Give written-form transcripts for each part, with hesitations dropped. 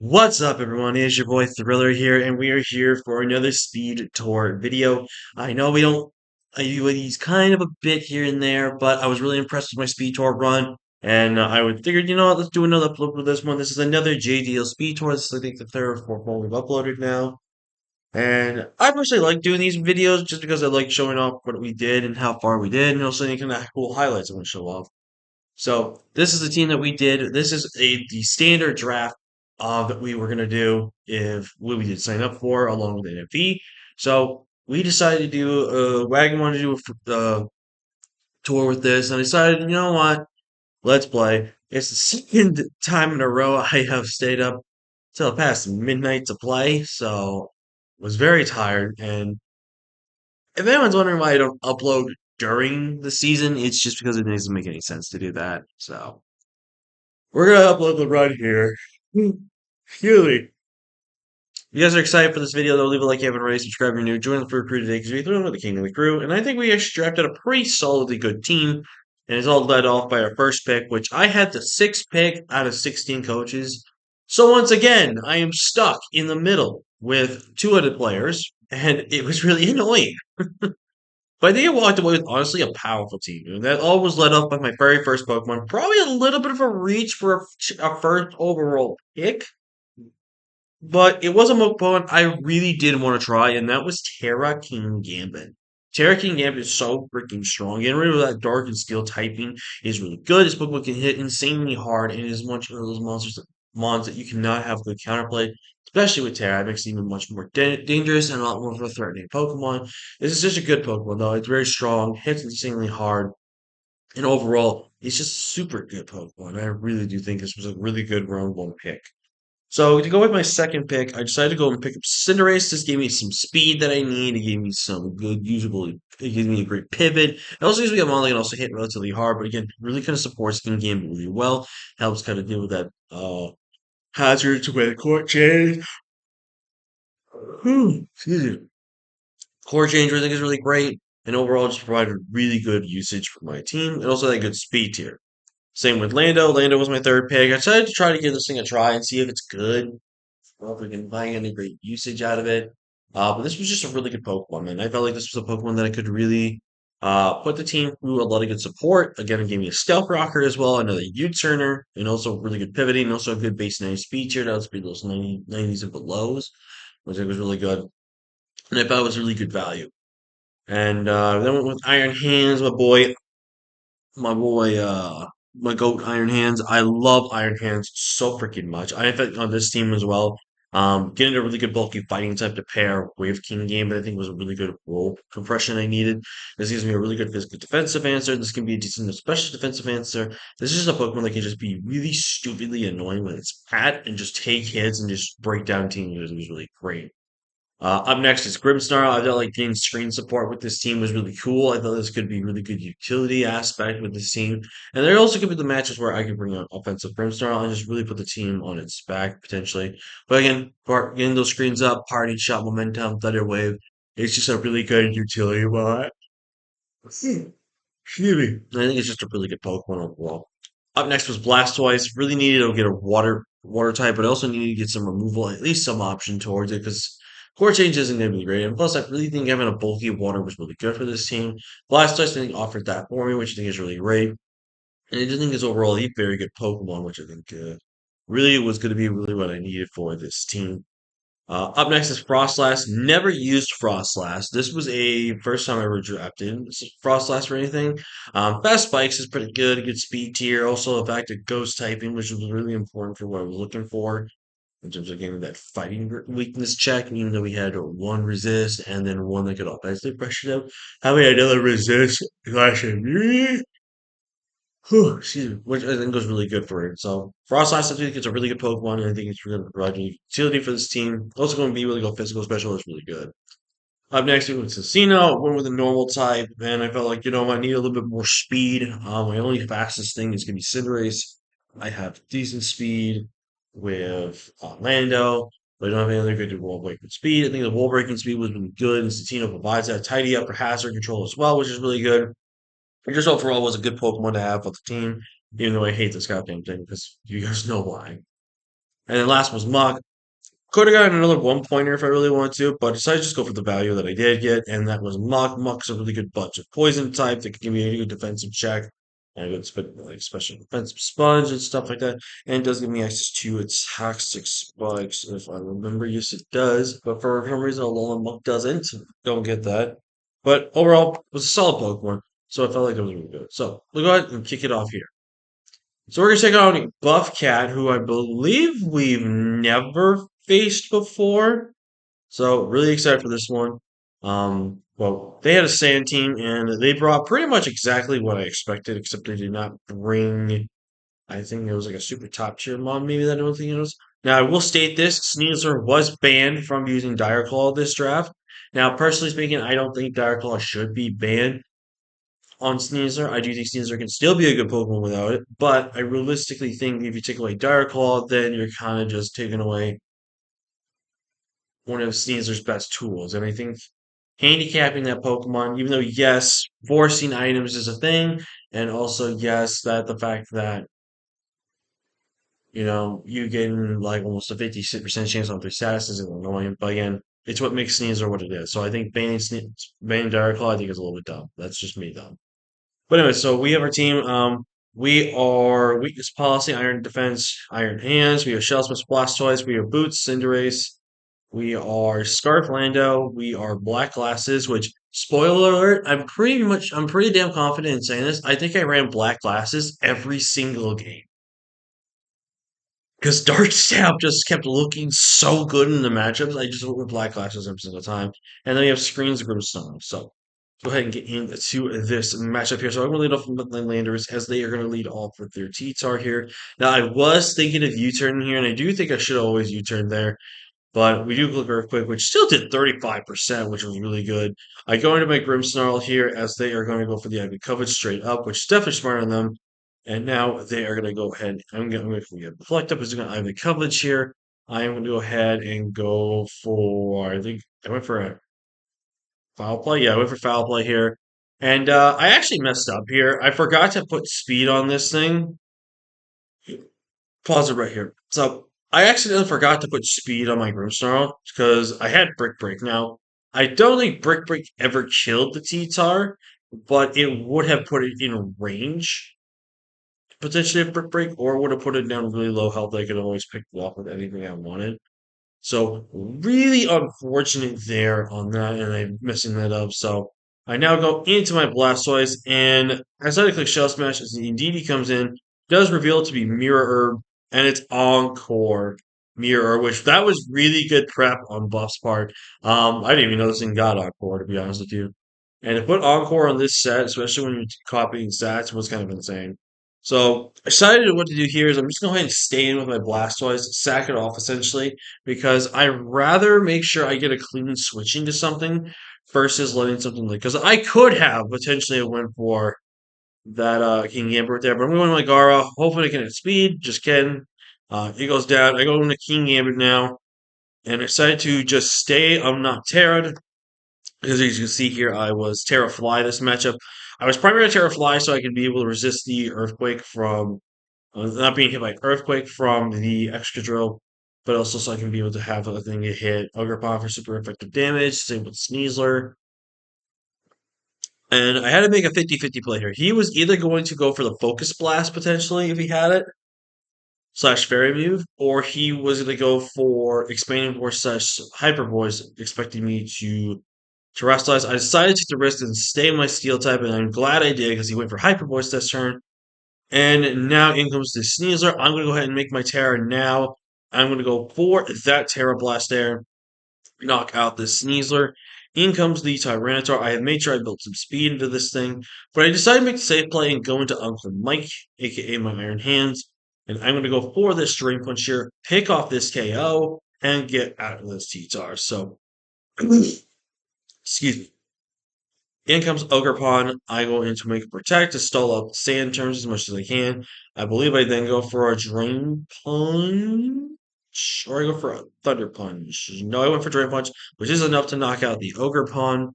What's up, everyone? It's your boy Thriller here, and we are here for another speed tour video. I know we don't, I do these kind of a bit here and there, but I was really impressed with my speed tour run, and I would figured, what, let's do another upload for this one. This is another JDL speed tour. This is, I think, the third or fourth one we've uploaded now, and I personally like doing these videos just because I like showing off what we did and how far we did, and also any kind of cool highlights I want to show off. So this is the team that we did. This is the standard draft that we were gonna do if we did sign up for along with NFV. So we decided to do Wagon wanted to do a tour with this, and I decided, you know what, let's play. It's the second time in a row I have stayed up till past midnight to play, so was very tired. And if anyone's wondering why I don't upload during the season, it's just because it doesn't make any sense to do that. So. We're gonna upload the run here. Really. If you guys are excited for this video, though, leave a like if you haven't already, subscribe if you're new, join the Fur Crew today because we threw with the King of the Crew, and I think we actually drafted a pretty solidly good team, and it's all led off by our first pick, which I had the sixth pick out of 16 coaches. So once again, I am stuck in the middle with two other players, and it was really annoying. But I think I walked away with honestly a powerful team. And that all was led up by my very first Pokemon. Probably a little bit of a reach for a first overall pick, but it was a Pokemon I really did want to try, and that was Terra King Gambit. Terra King Gambit is so freaking strong. Getting rid of that Dark and Steel typing is really good. This Pokemon can hit insanely hard, and it is one of those mons that you cannot have good counterplay, especially with Terra. It makes it even much more dangerous and a lot more of a threatening Pokemon. This is such a good Pokemon, though. It's very strong, hits insanely hard, and overall, it's just a super good Pokemon. I really do think this was a really good round one pick. So to go with my second pick, I decided to go and pick up Cinderace. This gave me some speed that I need. It gave me some good usable. It gave me a great pivot. It also gives me a model that can also hit relatively hard, but again, really kind of supports in game really well. Helps kind of deal with that hazards with court change. Excuse me. Court change I think is really great, and overall just provided really good usage for my team, and also that good speed tier. Same with Lando. Lando was my third pick. I decided to try to give this thing a try and see if it's good. Well, if we can find any great usage out of it. But this was just a really good Pokemon, man. I felt like this was a Pokemon that I could really put the team through a lot of good support. Again, it gave me a Stealth Rocker as well, another U-turner, and also really good pivoting, and also a good base 90 speed tier to outspeed those 90s and belows, which I think was really good. And I thought it was really good value. And then went with Iron Hands, my boy, my goat Iron Hands. I love Iron Hands so freaking much. I think on this team as well. Getting a really good bulky fighting type to pair with King Game, but I think was a really good role compression I needed. This gives me a really good physical defensive answer. This can be a decent special defensive answer. This is just a Pokemon that can just be really stupidly annoying with its pat and just take hits and just break down teams. It was really great. Up next is Grimmsnarl. I felt like getting screen support with this team was really cool. I thought this could be really good utility aspect with this team. And there also could be the matches where I could bring out offensive Grimmsnarl and just really put the team on its back potentially. But again, getting those screens up, party shot momentum, Thunder Wave, it's just a really good utility bot. Excuse me. I think it's just a really good Pokemon overall. Up next was Blastoise. Really needed to get a water type, but also needed to get some removal, at least some option towards it, because core change isn't going to be great. And plus, I really think having a bulky water was really good for this team. Blastoise, I think, offered that for me, which I think is really great. And I just think is overall a very good Pokemon, which I think really was going to be really what I needed for this team. Up next is Frostlass. Never used Frostlass. This was a first time I ever drafted Frostlass or anything. Fast Spikes is pretty good, a good speed tier. Also, the fact of Ghost typing, which was really important for what I was looking for in terms of getting that fighting weakness check. Even though we had one resist and then one that could offensively pressure them, how we had another resist slash immunity. Whew, excuse me, which I think was really good for it. So Frostlass, I think it's a really good Pokemon, and I think it's going to provide utility for this team. Also going to be really good physical special is really good. Up next, we went to Cena, went with a normal type, and I felt like, I need a little bit more speed. My only fastest thing is going to be Cinderace. I have decent speed with Lando, but I don't have any other good wall breaking speed. I think the wall breaking speed was really good, and Centino provides that tidy up for hazard control as well, which is really good. It just overall was a good Pokemon to have with the team, even though I hate this goddamn thing because you guys know why. And then last was Mach. Could have gotten another one pointer if I really wanted to, but I decided to just go for the value that I did get, and that was Mach. Mach's a really good bunch of poison type that can give me a good defensive check and a good like special defensive sponge and stuff like that. And it does give me access to its toxic spikes if I remember. Yes, it does, but for some reason, Alolan Mach doesn't. Don't get that. But overall, it was a solid Pokemon, so I felt like it was really good. So we'll go ahead and kick it off here. So we're gonna take on Buff Cat, who I believe we've never faced before. So really excited for this one. Well, they had a sand team and they brought pretty much exactly what I expected, except they did not bring. I think it was like a super top tier mod, maybe that I don't think it was. Now I will state this: Sneasler was banned from using Dire Claw this draft. Now, personally speaking, I don't think Dire Claw should be banned on Sneasler. I do think Sneasler can still be a good Pokemon without it, but I realistically think if you take away Dire Claw, then you're kind of just taking away one of Sneasler's best tools. And I think handicapping that Pokemon, even though, yes, forcing items is a thing, and also, yes, that the fact that, you getting like almost a 50% chance on their status is annoying, but again, it's what makes Sneasler what it is. So I think banning Dire Claw, I think, is a little bit dumb. That's just me, dumb. But anyway, so we have our team. We are weakness policy, iron defense, iron hands. We have shell smash Blastoise. We have boots, Cinderace. We are Scarf Lando. We are Black Glasses. Which spoiler alert, I'm pretty damn confident in saying this. I think I ran Black Glasses every single game because Dark Stab just kept looking so good in the matchups. I just went with Black Glasses every single time. And then we have Screens Grimstone. So go ahead and get into this matchup here. So I'm going to lead off with my Landers as they are going to lead off with their T-Tar here. Now, I was thinking of U-turning here, and I do think I should always U-turn there. But we do click Earthquake, which still did 35%, which was really good. I go into my Grimmsnarl here as they are going to go for the Ivy Coverage straight up, which is definitely smart on them. And now they are going to go ahead. I'm going to Reflect Up is going to Ivy Coverage here. I am going to go ahead and go for, I think I went for a foul play. Yeah, I went for foul play here. And I actually messed up here. I forgot to put speed on this thing. Pause it right here. So I accidentally forgot to put speed on my Grimmsnarl because I had Brick Break. Now, I don't think Brick Break ever killed the T-Tar, but it would have put it in range, potentially of Brick Break, or would have put it down really low health. I could always pick it off with anything I wanted. So really unfortunate there on that, and I'm messing that up. So I now go into my Blastoise, and as I click Shell Smash, as the Indeedee comes in, does reveal to be Mirror Herb, and it's Encore Mirror Herb, which that was really good prep on Buff's part. I didn't even know this thing got Encore, to be honest with you. And to put Encore on this set, especially when you're copying stats, was kind of insane. So I decided what to do here is I'm just going to go ahead and stay in with my Blastoise, sack it off essentially, because I rather make sure I get a clean switching to something versus letting something like because I could have potentially went for that King Gambit there, but I'm going with my Gara, hoping I can hit speed. Just kidding. It goes down. I go into King Gambit now, and I decided to just stay. I'm not Terra because as you can see here, I was Terra Fly this matchup. I was primarily Terra Fly so I could be able to resist the Earthquake from not being hit by Earthquake from the extra drill, but also so I can be able to have a thing to hit Ogerpon for super effective damage. Same with Sneasler. And I had to make a 50-50 play here. He was either going to go for the Focus Blast potentially if he had it, slash Fairy move, or he was going to go for Expanding Voice slash Hyper Voice, expecting me to terrestrialize. I decided to take the risk and stay my Steel type, and I'm glad I did because he went for Hyper Voice this turn. And now in comes the Sneasler. I'm going to go ahead and make my Terra now. I'm going to go for that Terra Blast there. Knock out the Sneasler. In comes the Tyranitar. I have made sure I built some speed into this thing. But I decided to make the safe play and go into Uncle Mike, aka my Iron Hands. And I'm going to go for this Drain Punch here, pick off this KO, and get out of this T-Tar. So, excuse me. In comes Ogerpon. I go into make a protect to stall out sand terms as much as I can. I believe I then go for a Drain Punch. Or I go for a Thunder Punch. No, I went for Drain Punch, which is enough to knock out the Ogerpon.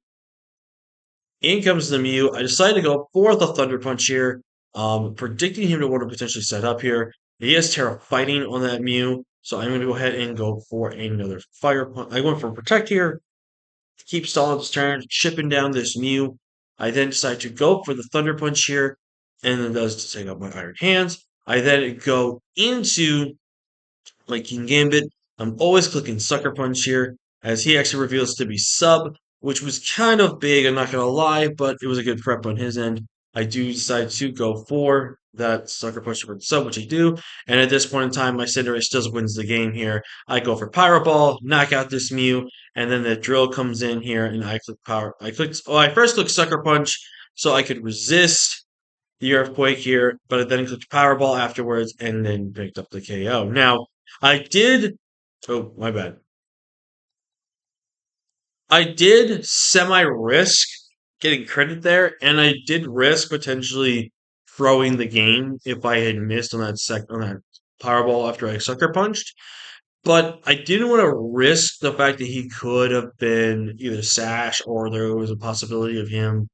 In comes the Mew. I decided to go for the Thunder Punch here, predicting him to want to potentially set up here. He has Terra Fighting on that Mew, So I'm going to go ahead and go for another fire punch. I went for protect here, keep stalling this turn, chipping down this Mew. I then decide to go for the Thunder Punch here, and then does to take out my Iron Hands. I then go into like King Gambit. I'm always clicking Sucker Punch here, as he actually reveals to be sub, which was kind of big, I'm not gonna lie, but it was a good prep on his end. I do decide to go for that Sucker Punch for the sub, which I do, and at this point in time, my Cinderace still wins the game here. I go for Pyro Ball, knock out this Mew, and then the drill comes in here, and I click Power. I first click Sucker Punch, so I could resist the Earthquake here, but I then clicked Powerball afterwards and then picked up the KO. Now, I did. Oh, my bad. I did semi risk getting credit there, and I did risk potentially throwing the game if I had missed on that Powerball after I sucker punched. But I didn't want to risk the fact that he could have been either Sash or there was a possibility of him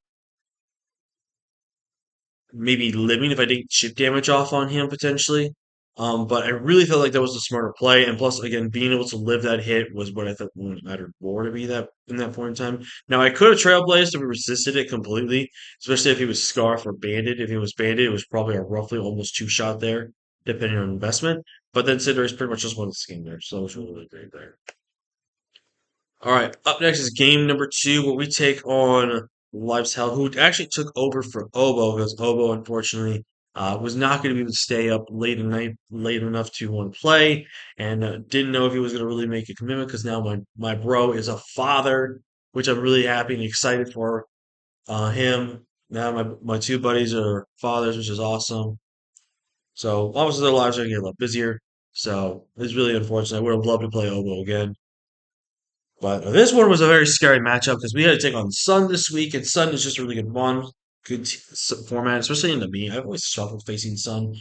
maybe living if I didn't chip damage off on him potentially. But I really felt like that was the smarter play. And plus, again, being able to live that hit was what I thought mattered more to me that in that point in time. Now I could have trailblazed if we resisted it completely, especially if he was scarf or banded. If he was banded, it was probably a roughly almost two shot there, depending on investment. But then Cinderace pretty much just won the game there, so it was really, really great there. All right, up next is game number two, where we take on Life's Hell, who actually took over for Obo because Obo, unfortunately, was not going to be able to stay up late enough to want to play, and didn't know if he was going to really make a commitment because now my bro is a father, which I'm really happy and excited for him. Now my two buddies are fathers, which is awesome. So obviously their lives are going to get a lot busier. So it's really unfortunate. I would have loved to play Obo again. But this one was a very scary matchup because we had to take on Sun this week, and Sun is just a really good one, format, especially into me. I've always struggled facing Sun,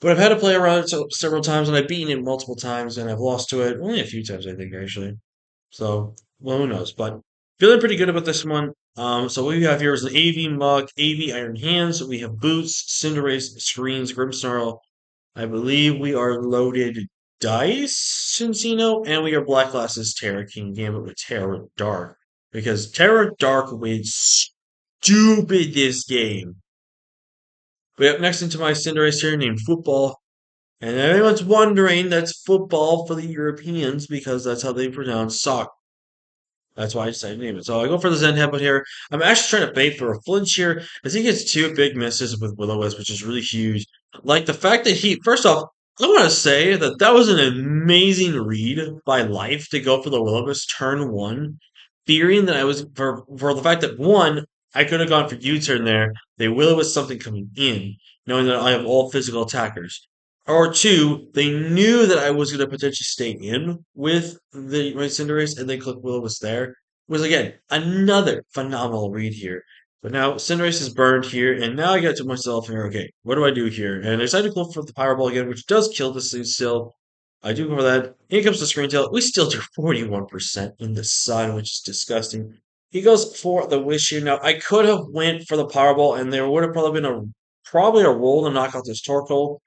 but I've had to play around it several times, and I've beaten it multiple times, and I've lost to it only a few times, I think, actually. So, well, who knows? But feeling pretty good about this one. So what we have here is an AV Mug, AV Iron Hands. We have Boots, Cinderace, Screens, Grimmsnarl, I believe we are loaded dice, Cincino, and we are Black Glasses Terra King Gambit with Terra Dark. Because Terra Dark went stupid this game. We have next into my Cinderace here named Football. And everyone's wondering that's football for the Europeans because that's how they pronounce soccer. That's why I decided to name it. So I go for the Zen Headbutt here. I'm actually trying to bait for a flinch here as he gets two big misses with Will-O-Wisp, which is really huge. Like the fact that first off, I want to say that that was an amazing read by Life to go for the Will-O-Wisp turn one, fearing that I was, for the fact that one, I could have gone for U-turn there. They Will-O-Wisp something coming in, knowing that I have all physical attackers. Or two, they knew that I was going to potentially stay in with the my Cinderace, and they clicked Will was there. Was again another phenomenal read here. But now Cinderace is burned here, and now I get to myself here. Okay, what do I do here? And I decided to go for the Powerball again, which does kill this thing still. I do go for that. Here comes the Screen Tail. We still do 41% in the sun, which is disgusting. He goes for the Wish here. Now I could have went for the Powerball, and there would have probably been probably a roll to knock out this Torkoal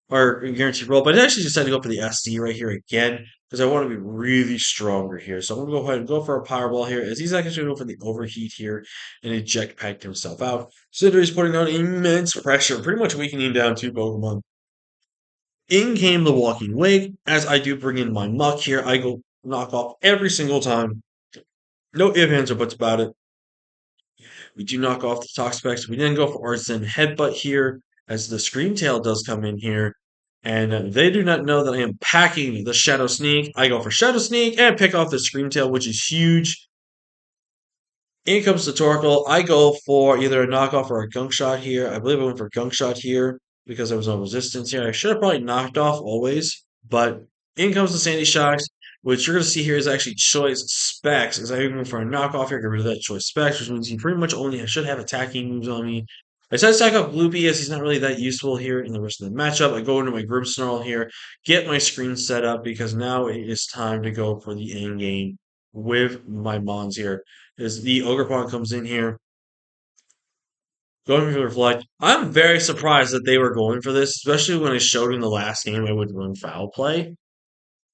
or guaranteed roll, but I actually decided to go for the SD right here again because I want to be really stronger here. So I'm going to go ahead and go for a Powerball here as he's actually going to go for the Overheat here and eject packed himself out. Cinder putting on immense pressure, pretty much weakening down two Pokemon. In came the Walking Wake. As I do bring in my Muck here, I go knock off every single time. No ifs, ands, or buts about it. We do knock off the Toxapex. We then go for our Zen Headbutt here as the Scream Tail does come in here. And they do not know that I am packing the Shadow Sneak. I go for Shadow Sneak and pick off the Scream Tail, which is huge. In comes the Torkoal. I go for either a knockoff or a Gunk Shot here. I believe I went for Gunk Shot here because there was no resistance here. I should have probably knocked off always, but in comes the Sandy Shocks. What you're going to see here is actually Choice Specs, as I even for a knockoff here, get rid of that Choice Specs, which means he pretty much only should have attacking moves on me. I decided to stack up Gloopy as he's not really that useful here in the rest of the matchup. I go into my Grimmsnarl here, get my screen set up because now it is time to go for the end game with my Mons here. As the Ogerpon comes in here, going for Reflect. I'm very surprised that they were going for this, especially when I showed in the last game I would run Foul Play.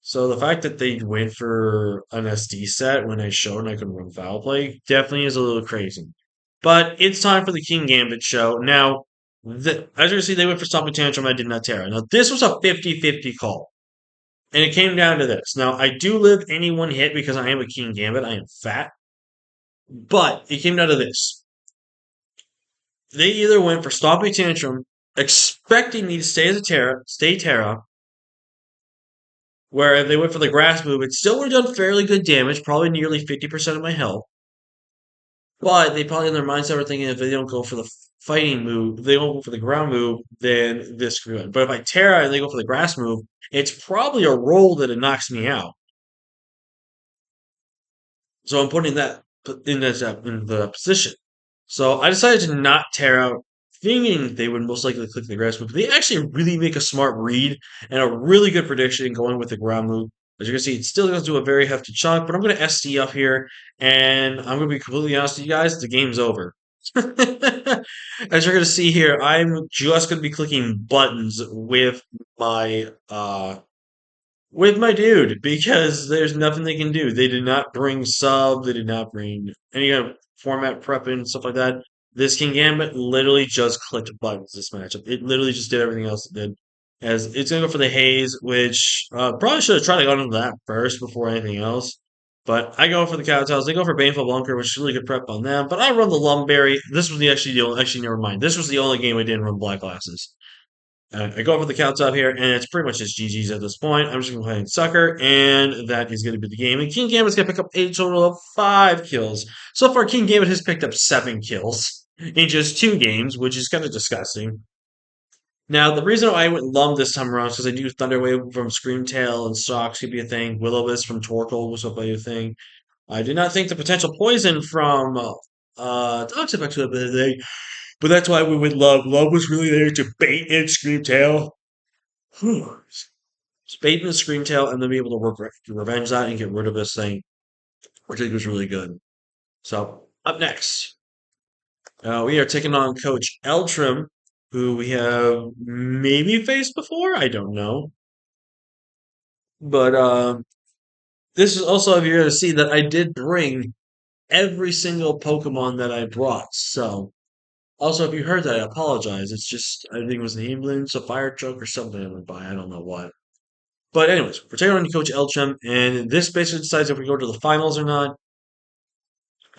So the fact that they went for an SD set when I showed I could run foul play definitely is a little crazy. But it's time for the King Gambit show. Now, as you can see, they went for Stomping Tantrum. I did not Terra. Now, this was a 50-50 call. And it came down to this. Now, I do live any one hit because I am a King Gambit. I am fat. But it came down to this. They either went for Stomping Tantrum, expecting me to stay as a Terra, stay Terra, where if they went for the grass move, it still would have done fairly good damage, probably nearly 50% of my health. But they probably in their mindset were thinking if they don't go for the fighting move, if they don't go for the ground move, then this could be good. But if I Terra and they go for the grass move, it's probably a roll that it knocks me out. So I'm putting that in the position. So I decided to not tear out, thinking they would most likely click the grass move. But they actually really make a smart read and a really good prediction going with the ground move. As you can see, it's still going to do a very hefty chunk, but I'm going to SD up here, and I'm going to be completely honest with you guys, the game's over. As you're going to see here, I'm just going to be clicking buttons with my dude because there's nothing they can do. They did not bring sub. They did not bring any kind of format prep and stuff like that. This King Gambit literally just clicked buttons this matchup. It literally just did everything else it did. As it's gonna go for the haze, which probably should have tried to go into that first before anything else. But I go for the Cowtails. They go for Baneful Bunker, which is really good prep on them. But I run the Lumberry. This was actually never mind. This was the only game I didn't run Black Glasses. I go for the counts out here, and it's pretty much just GG's at this point. I'm just going to go ahead and sucker, and that is going to be the game. And King Gambit's going to pick up a total of 5 kills. So far, King Gambit has picked up 7 kills in just 2 games, which is kind of disgusting. Now, the reason why I went Lum this time around is because I knew Thunderwave from Screamtail and Socks could be a thing. Will-O-Wisp from Torkoal was a thing. I did not think the potential poison from Toxic could have been a thing, but that's why we went Love. Love was really there to bait in Screamtail. Whew. Spade and Screamtail, and then be able to work revenge that and get rid of this thing, which I think was really good. So, up next, we are taking on Coach Eltrim, who we have maybe faced before. I don't know. But this is also, if you're going to see that I did bring every single Pokemon that I brought. So, also, if you heard that, I apologize. It's just, I think it was the ambulance, a fire truck, or something I went by. I don't know what. But anyways, we're taking on Coach Elcham, and this basically decides if we go to the finals or not.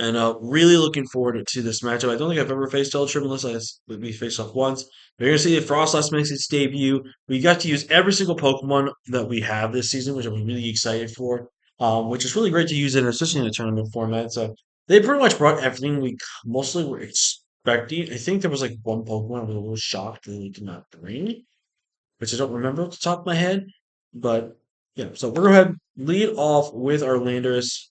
And really looking forward to this matchup. I don't think I've ever faced Elcham unless we faced off once. We're gonna see if Frostlass makes its debut. We got to use every single Pokemon that we have this season, which I'm really excited for. Which is really great to use especially in a tournament format. So they pretty much brought everything we mostly were expecting. I think there was like one Pokemon I was a little shocked that they did not bring, which I don't remember off the top of my head. But yeah, so we're going to lead off with our Landorus.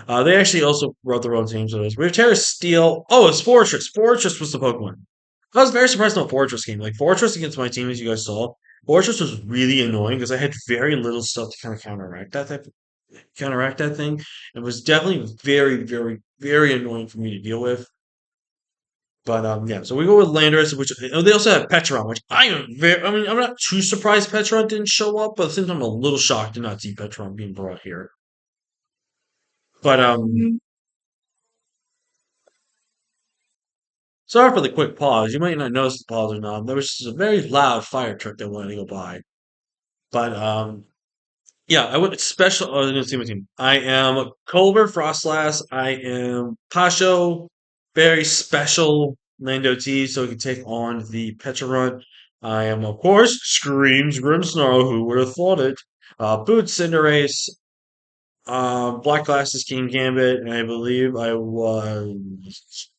They actually also wrote their own teams. So we have Terra Steel. Oh, it's Fortress. Fortress was the Pokemon. I was very surprised when Fortress came. Like Fortress against my team, as you guys saw, Fortress was really annoying because I had very little stuff to kind of counteract that thing. It was definitely very, very, very annoying for me to deal with. But yeah, so we go with Landorus, which they also have Petron, which I am very. I mean, I'm not too surprised Petron didn't show up, but at the same time, I'm a little shocked to not see Petron being brought here. But sorry for the quick pause. You might not notice the pause or not. There was just a very loud fire truck that wanted to go by. But yeah, I went special. Oh, let's see my team. I am Culver Frostlass. I am Pasho, very special Lando T, so he can take on the Petron. I am, of course, Screams Grimmsnarl. Who would have thought it? Boots Cinderace, Black Glasses King Gambit, and I believe I was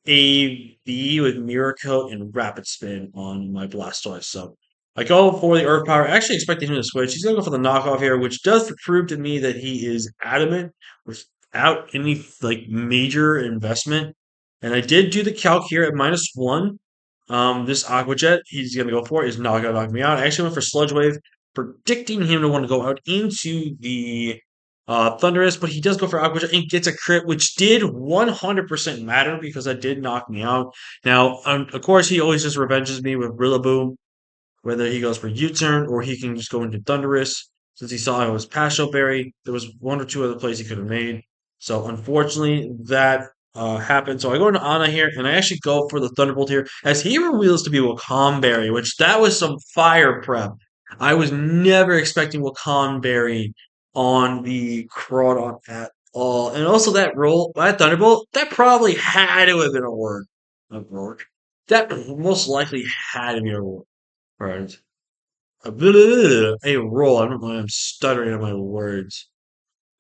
AB with Mirror Coat and Rapid Spin on my Blastoise. So I go for the Earth Power. I actually expected him to switch. He's going to go for the knockoff here, which does prove to me that he is adamant without any like major investment. And I did do the calc here at -1. This Aqua Jet he's going to go for is not going to knock me out. I actually went for Sludge Wave, predicting him to want to go out into the Thunderous, but he does go for Aqua Jet and gets a crit, which did 100% matter because that did knock me out. Now, of course, he always just revenges me with Rillaboom. whether he goes for U-turn or he can just go into Thunderous. Since he saw I was Pasho Berry, there was one or two other plays he could have made. So unfortunately, that happened. So I go into Ana here, and I actually go for the Thunderbolt here, as he reveals to be Wakam Berry, which that was some fire prep. I was never expecting Wakam Berry on the Crawdon at all. And also that roll, that Thunderbolt, that probably had to have been a word. A word. That most likely had to be a word. Right. A roll. I don't know why I'm stuttering on my words.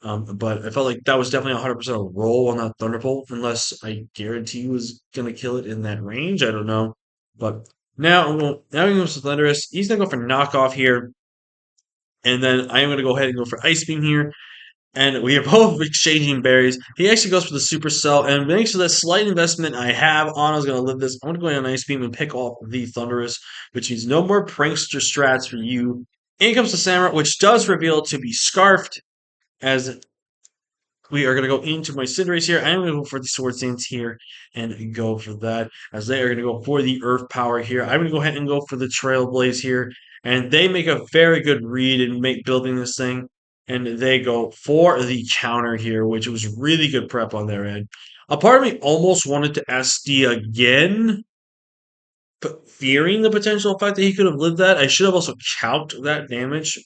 But I felt like that was definitely 100% a roll on that Thunderbolt, unless I guarantee he was gonna kill it in that range. I don't know. But now he goes to Thunderous. He's gonna go for knockoff here, and then I am gonna go ahead and go for Ice Beam here. And we are both exchanging berries. He actually goes for the Supercell, and thanks to the slight investment I have, Anna's going to live this. I'm going to go on Ice Beam and pick off the Thunderous, which means no more Prankster strats for you. In comes the Samurai, which does reveal to be Scarfed, as we are going to go into my Cinderace here. I'm going to go for the Sword Stance here and go for that, as they are going to go for the Earth Power here. I'm going to go ahead and go for the Trailblaze here, and they make a very good read in building this thing, and they go for the counter here, which was really good prep on their end. A part of me almost wanted to SD again, but fearing the potential effect that he could have lived that. I should have also calced that damage,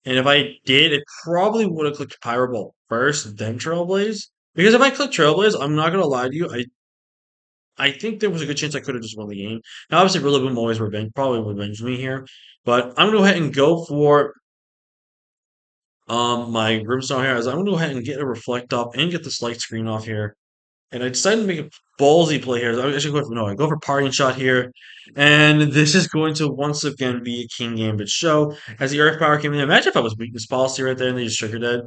and if I did, it probably would have clicked Pyro Ball first, then Trailblaze. Because if I clicked Trailblaze, I'm not gonna lie to you, I think there was a good chance I could have just won the game. Now, obviously, Rillaboom always probably revenge me here, but I'm gonna go ahead and go for my Grimstone here. As I'm gonna go ahead and get a Reflect up and get this light screen off here. And I decided to make a ballsy play here. I actually I go for Parting Shot here. And this is going to once again be a King Gambit show. As the Earth Power came in, imagine if I was Weakness Policy right there and they just triggered it.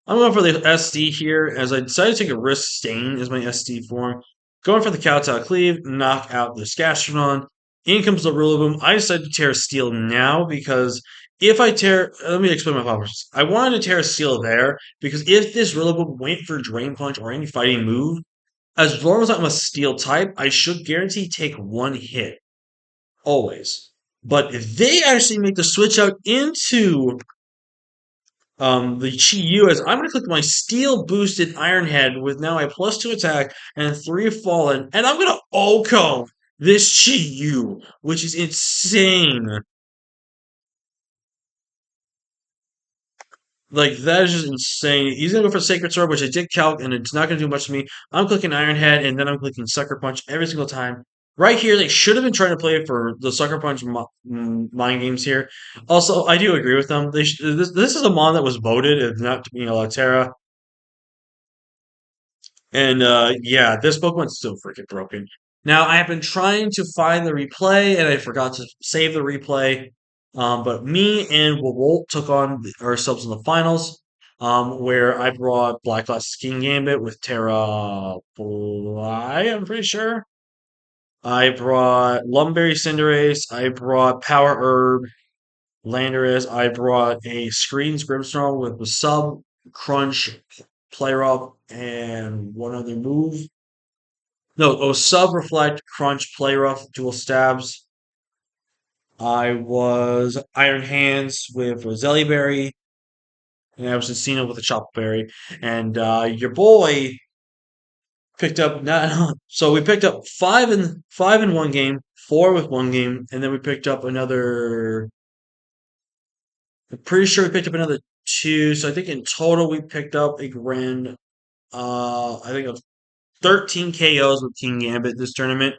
I'm going for the SD here, as I decided to take a risk. Stain as my SD form. Going for the Kowtow Cleave, knock out the Gastrodon. In comes the Rillaboom. I decided to tear Steel now because if I tear, let me explain my thought process. I wanted to tear Steel there because if this Rillaboom went for Drain Punch or any fighting move, as long as I'm a Steel type, I should guarantee take one hit. Always. But if they actually make the switch out into the Chi-Yu, as I'm going to click my Steel boosted Iron Head with now a +2 attack and 3 Fallen, and I'm going to Oko this Chi-Yu, which is insane. Like, that is just insane. He's going to go for Sacred Sword, which I did calc, and it's not going to do much to me. I'm clicking Iron Head, and then I'm clicking Sucker Punch every single time. Right here, they should have been trying to play for the Sucker Punch mind games here. Also, I do agree with them. This is a mon that was voted as not being a TERA. And yeah, this Pokemon's still freaking broken. Now, I have been trying to find the replay, and I forgot to save the replay. But me and Wolt took on ourselves in the finals, where I brought Black Glass King Gambit with Terra Fly, I'm pretty sure. I brought Lumberry Cinderace. I brought Power Herb Landorus. I brought a Screens Grimmsnarl with the Sub, Crunch, Play Rough, and one other move. No, Sub, Reflect, Crunch, Play Rough, Dual Stabs. I was Iron Hands with Roselli Berry, and I was Encino with a Chop Berry. And your boy picked up not so we picked up five in one game, four with one game, and then we picked up another. I'm pretty sure we picked up another two. So I think in total we picked up a grand. I think of 13 KOs with King Gambit this tournament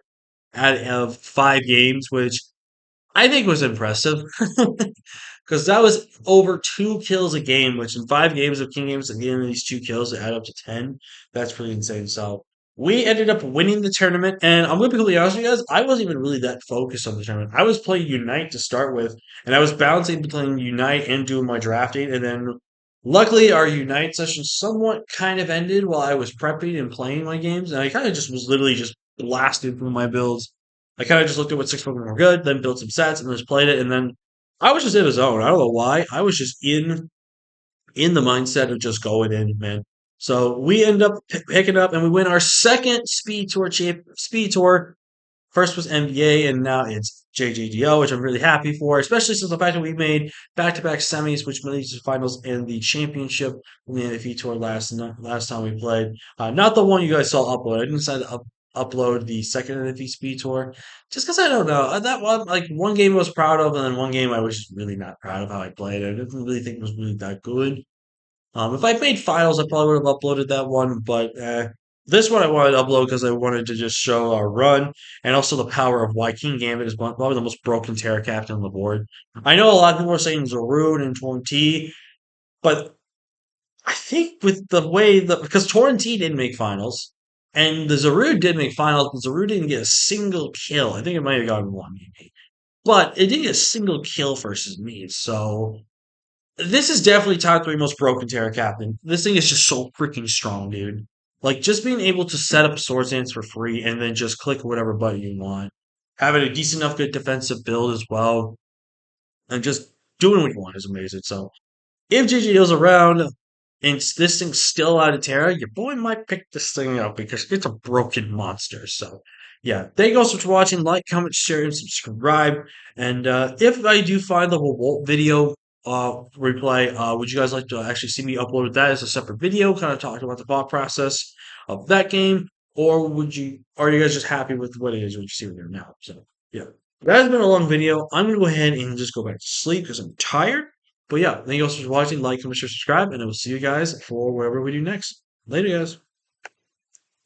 out of 5 games, which I think was impressive. Because that was over 2 kills a game, which in 5 games of King Games, again, these 2 kills that add up to 10. That's pretty insane. So we ended up winning the tournament, and I'm going to be completely honest with you guys, I wasn't even really that focused on the tournament. I was playing Unite to start with, and I was balancing between Unite and doing my drafting, and then luckily our Unite session somewhat kind of ended while I was prepping and playing my games, and I kind of just was literally just blasting through my builds. I kind of just looked at what 6 Pokemon were good, then built some sets, and just played it, and then I was just in a zone. I don't know why. I was just in the mindset of just going in, man. So we end up picking up and we win our second Speed Tour. First was NBA, and now it's JJDL, which I'm really happy for, especially since the fact that we made back-to-back semis, which made it to the finals and the championship from the NFP tour last time we played. Not the one you guys saw upload. I didn't decide to upload the second NFP speed tour just because I don't know that one. Like one game I was proud of, and then one game I was really not proud of how I played. I didn't really think it was really that good. If I'd made finals, I probably would have uploaded that one, but this one I wanted to upload because I wanted to just show our run and also the power of why King Gambit is probably the most broken Terra captain on the board. I know a lot of people are saying Zarude and Torn T, but I think with the way that because Torn T didn't make finals and the Zarude did make finals, but Zarude didn't get a single kill. I think it might have gotten one maybe, but it didn't get a single kill versus me. So this is definitely top three most broken Terra Captain. This thing is just so freaking strong, dude. Like, just being able to set up Sword Dance for free and then just click whatever button you want. Having a decent enough good defensive build as well. And just doing what you want is amazing. So, if JJDL's around and this thing's still out of Terra, your boy might pick this thing up because it's a broken monster. So, yeah. Thank you all so much for watching. Like, comment, share, and subscribe. And if I do find the Revolt video replay, would you guys like to actually see me upload that as a separate video, kind of talking about the thought process of that game? Or are you guys just happy with what it is what you see there now? So, yeah. That has been a long video. I'm going to go ahead and just go back to sleep because I'm tired. But yeah, thank you all so much for watching. Like, comment, share, subscribe, and I will see you guys for whatever we do next. Later, guys.